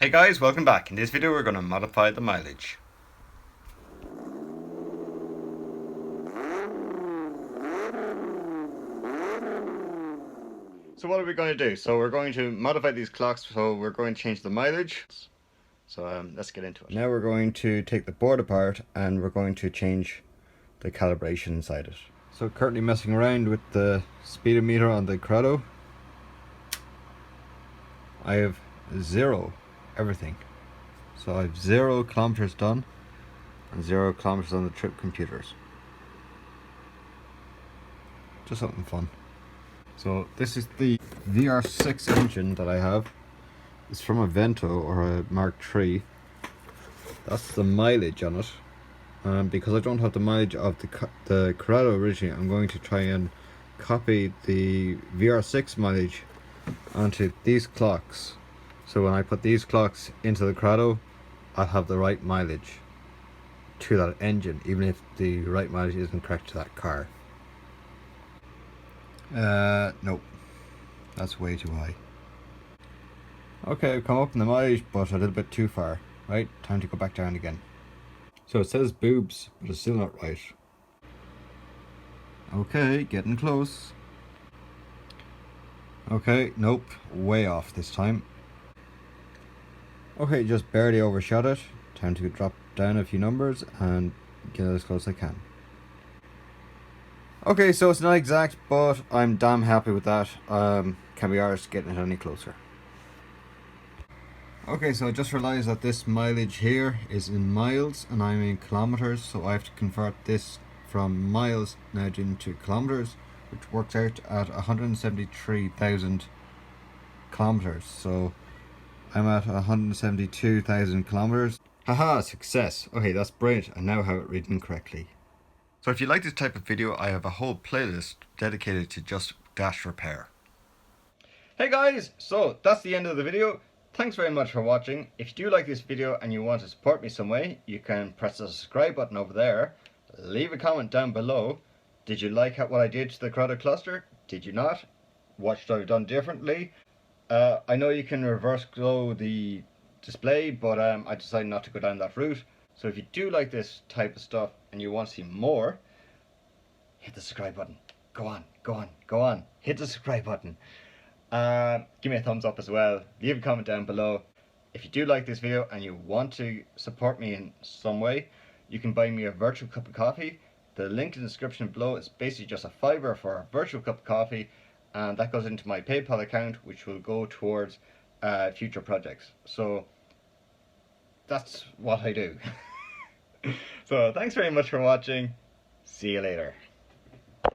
Hey guys, welcome back. In this video we're going to modify the mileage. So what are we going to do? So we're going to modify these clocks, so we're going to change the mileage. So let's get into it. Now we're going to take the board apart and we're going to change the calibration inside it. So currently messing around with the speedometer on the Corrado. I have zero everything. So I have 0 kilometers done and 0 kilometers on the trip computers. Just something fun. So this is the VR6 engine that I have. It's from a Vento or a Mark III. That's the mileage on it. Because I don't have the mileage of the Corrado originally, I'm going to try and copy the VR6 mileage onto these clocks. So when I put these clocks into the Corrado, I'll have the right mileage to that engine, even if the right mileage isn't correct to that car. Nope. That's way too high. Okay, I've come up in the mileage, but a little bit too far. Right, time to go back down again. So it says boobs, but it's still not right. Okay, getting close. Okay, nope, way off this time. Okay, just barely overshot it. Time to drop down a few numbers and get as close as I can. Okay, so it's not exact, but I'm damn happy with that. Can't be arsed getting it any closer. Okay, so I just realised that this mileage here is in miles and I'm in kilometres, so I have to convert this from miles now into kilometres, which works out at 173,000 kilometres. So I'm at 172,000 kilometres. Haha, success! Okay, that's brilliant. I now have it written correctly. So if you like this type of video, I have a whole playlist dedicated to just dash repair. Hey guys, so that's the end of the video. Thanks very much for watching. If you do like this video and you want to support me some way, you can press the subscribe button over there. Leave a comment down below. Did you like what I did to the Corrado cluster? Did you not? What should I have done differently? I know you can reverse glow the display, but I decided not to go down that route. So if you do like this type of stuff and you want to see more, hit the subscribe button. Go on, go on, go on. Hit the subscribe button. Give me a thumbs up as well. Leave a comment down below. If you do like this video and you want to support me in some way, you can buy me a virtual cup of coffee. The link in the description below is basically just a fiver for a virtual cup of coffee, and that goes into my PayPal account, which will go towards future projects. So that's what I do. So thanks very much for watching. See you later.